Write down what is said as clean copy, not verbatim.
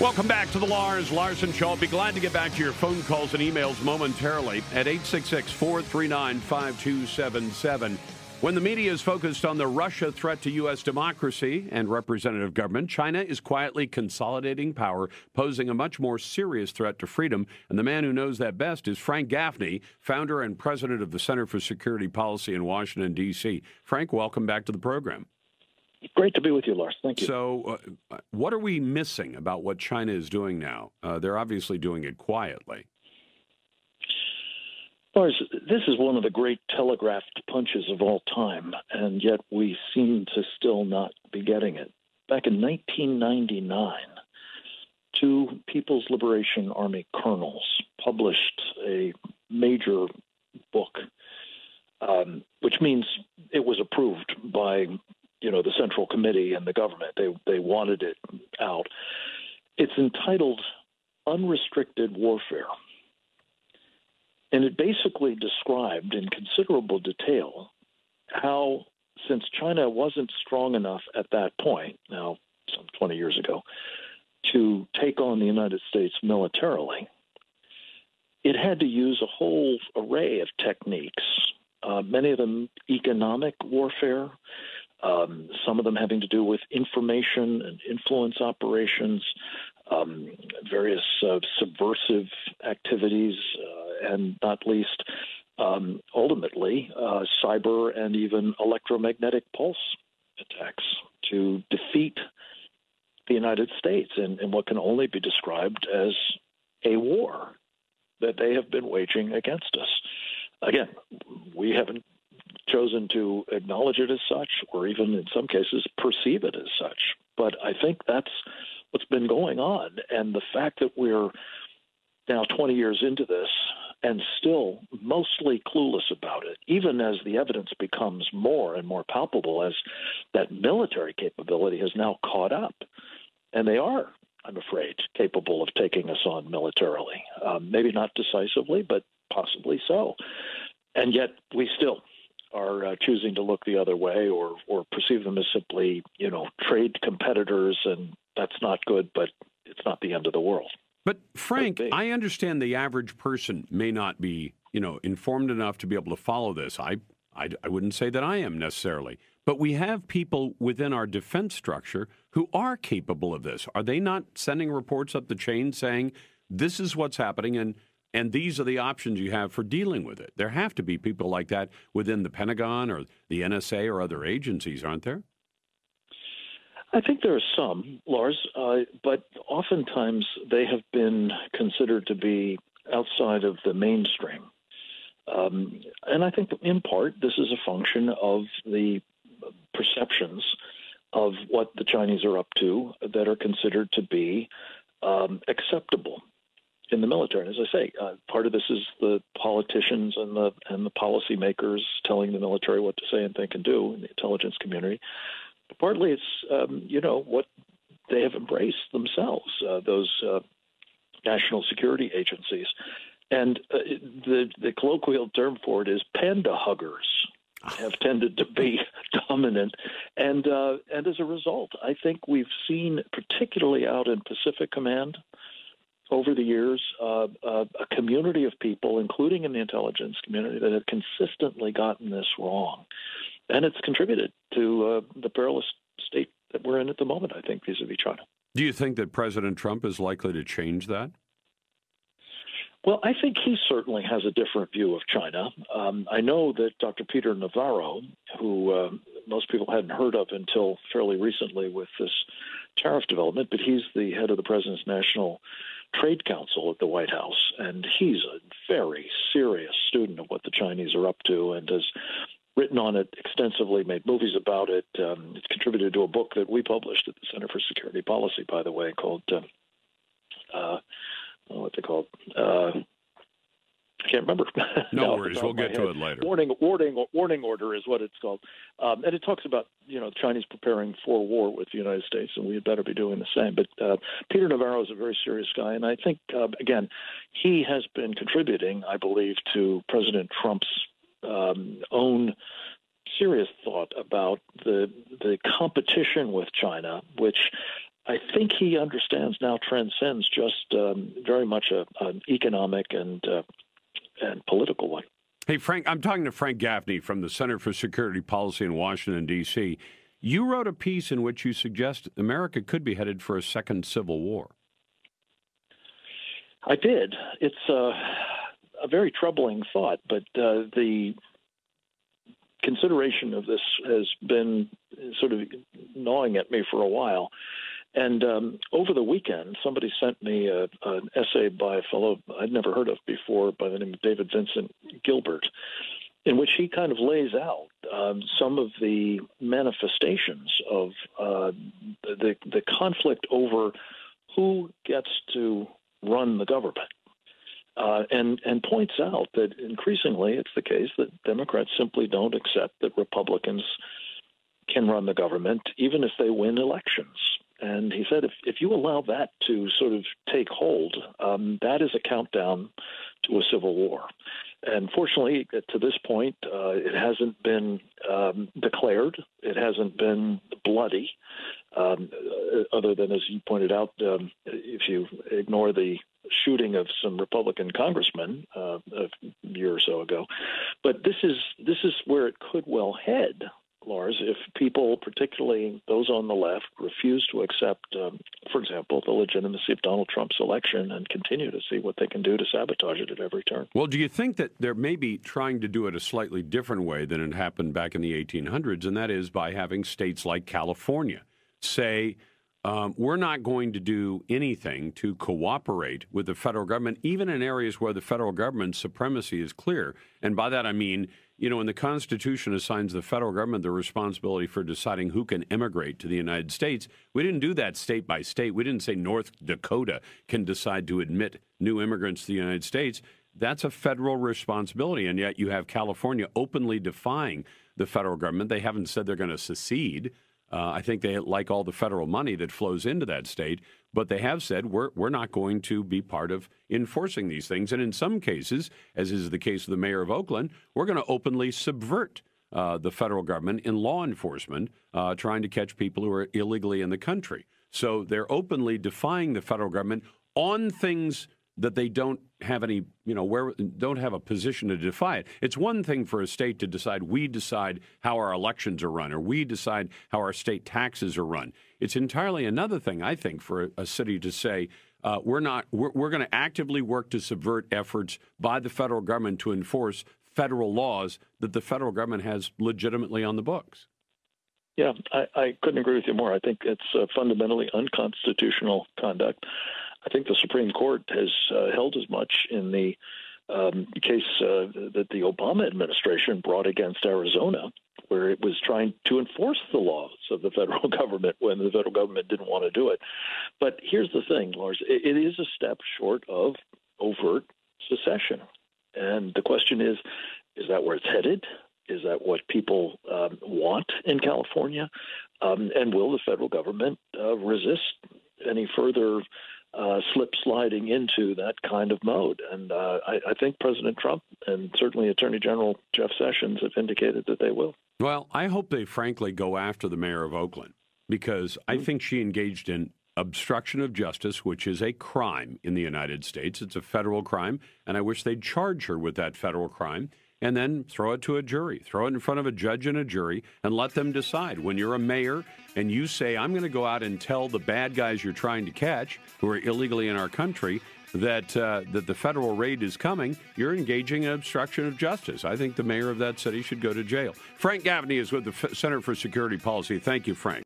Welcome back to the Lars Larson Show. I'll be glad to get back to your phone calls and emails momentarily at 866-439-5277. When the media is focused on the Russia threat to U.S. democracy and representative government, China is quietly consolidating power, posing a much more serious threat to freedom. And the man who knows that best is Frank Gaffney, founder and president of the Center for Security Policy in Washington, D.C. Frank, welcome back to the program. Great to be with you, Lars. Thank you. So what are we missing about what China is doing now? They're obviously doing it quietly. Lars, this is one of the great telegraphed punches of all time, and yet we seem to still not be getting it. Back in 1999, two People's Liberation Army colonels published a major book, which means it was approved by the Central Committee and the government. They wanted it out. It's entitled Unrestricted Warfare. And it basically described in considerable detail how, since China wasn't strong enough at that point, now some 20 years ago, to take on the United States militarily, it had to use a whole array of techniques, many of them economic warfare, some of them having to do with information and influence operations, various subversive activities, and not least, ultimately, cyber and even electromagnetic pulse attacks to defeat the United States in what can only be described as a war that they have been waging against us. Again, we haven't chosen to acknowledge it as such, or even in some cases perceive it as such. But I think that's what's been going on. And the fact that we're now 20 years into this and still mostly clueless about it, even as the evidence becomes more and more palpable, as that military capability has now caught up. And they are, I'm afraid, capable of taking us on militarily. Maybe not decisively, but possibly so. And yet we still are choosing to look the other way or perceive them as simply, trade competitors, and that's not good, but it's not the end of the world. But Frank, I understand the average person may not be, informed enough to be able to follow this. I wouldn't say that I am necessarily. But we have people within our defense structure who are capable of this. Are they not sending reports up the chain saying, this is what's happening, and these are the options you have for dealing with it? There have to be people like that within the Pentagon or the NSA or other agencies, aren't there? I think there are some, Lars, but oftentimes they have been considered to be outside of the mainstream. And I think in part this is a function of the perceptions of what the Chinese are up to that are considered to be acceptable in the military. And as I say, part of this is the politicians and the policymakers telling the military what to say and think and do in the intelligence community. But partly it's, what they have embraced themselves, those national security agencies. And the colloquial term for it is panda huggers have tended to be dominant. And as a result, I think we've seen, particularly out in Pacific Command, over the years, a community of people, including in the intelligence community, that have consistently gotten this wrong. And it's contributed to the perilous state that we're in at the moment, I think, vis-a-vis China. Do you think that President Trump is likely to change that? Well, I think he certainly has a different view of China. I know that Dr. Peter Navarro, who most people hadn't heard of until fairly recently with this tariff development, but he's the head of the President's National Trade Council at the White House, and he's a very serious student of what the Chinese are up to and has written on it extensively, made movies about it. It's contributed to a book that we published at the Center for Security Policy, by the way, called what's it called? I can't remember. No worries. We'll get to it later. Warning order is what it's called. And it talks about, the Chinese preparing for war with the United States, and we had better be doing the same. But Peter Navarro is a very serious guy, and I think, again, he has been contributing, I believe, to President Trump's own serious thought about the competition with China, which I think he understands now transcends just very much an economic and political one. Hey, Frank, I'm talking to Frank Gaffney from the Center for Security Policy in Washington, D.C. You wrote a piece in which you suggest America could be headed for a second civil war. I did. It's a very troubling thought, but the consideration of this has been sort of gnawing at me for a while. And over the weekend, somebody sent me an essay by a fellow I'd never heard of before by the name of David Vincent Gilbert, in which he kind of lays out some of the manifestations of the conflict over who gets to run the government. And points out that increasingly it's the case that Democrats simply don't accept that Republicans can run the government, even if they win elections. And he said if you allow that to sort of take hold, that is a countdown to a civil war. And fortunately, to this point, it hasn't been declared. It hasn't been bloody, other than, as you pointed out, if you ignore the shooting of some Republican congressmen a year or so ago. But this is where it could well head, Lars, if people, particularly those on the left, refuse to accept, for example, the legitimacy of Donald Trump's election and continue to see what they can do to sabotage it at every turn. Well, do you think that they're maybe trying to do it a slightly different way than it happened back in the 1800s, and that is by having states like California say, we're not going to do anything to cooperate with the federal government, even in areas where the federal government's supremacy is clear. And by that I mean, when the Constitution assigns the federal government the responsibility for deciding who can immigrate to the United States, we didn't do that state by state. We didn't say North Dakota can decide to admit new immigrants to the United States. That's a federal responsibility, and yet you have California openly defying the federal government. They haven't said they're going to secede. I think they like all the federal money that flows into that state, but they have said we're not going to be part of enforcing these things. And in some cases, as is the case of the mayor of Oakland, we're going to openly subvert the federal government in law enforcement, trying to catch people who are illegally in the country. So they're openly defying the federal government on things that they don't have any, don't have a position to defy it. It's one thing for a state to decide, we decide how our elections are run, or we decide how our state taxes are run. It's entirely another thing, I think, for a city to say, we're going to actively work to subvert efforts by the federal government to enforce federal laws that the federal government has legitimately on the books. Yeah, I couldn't agree with you more. I think it's fundamentally unconstitutional conduct. I think the Supreme Court has held as much in the case that the Obama administration brought against Arizona, where it was trying to enforce the laws of the federal government when the federal government didn't want to do it. But here's the thing, Lars, it is a step short of overt secession. And the question is that where it's headed? Is that what people want in California? And will the federal government resist any further slip sliding into that kind of mode? And I think President Trump and certainly Attorney General Jeff Sessions have indicated that they will. Well, I hope they frankly go after the mayor of Oakland, because I think she engaged in obstruction of justice, which is a crime in the United States. It's a federal crime, and I wish they'd charge her with that federal crime and then throw it to a jury, throw it in front of a judge and a jury, and let them decide. When you're a mayor and you say, I'm going to go out and tell the bad guys you're trying to catch who are illegally in our country that the federal raid is coming, you're engaging in obstruction of justice. I think the mayor of that city should go to jail. Frank Gaffney is with the Center for Security Policy. Thank you, Frank.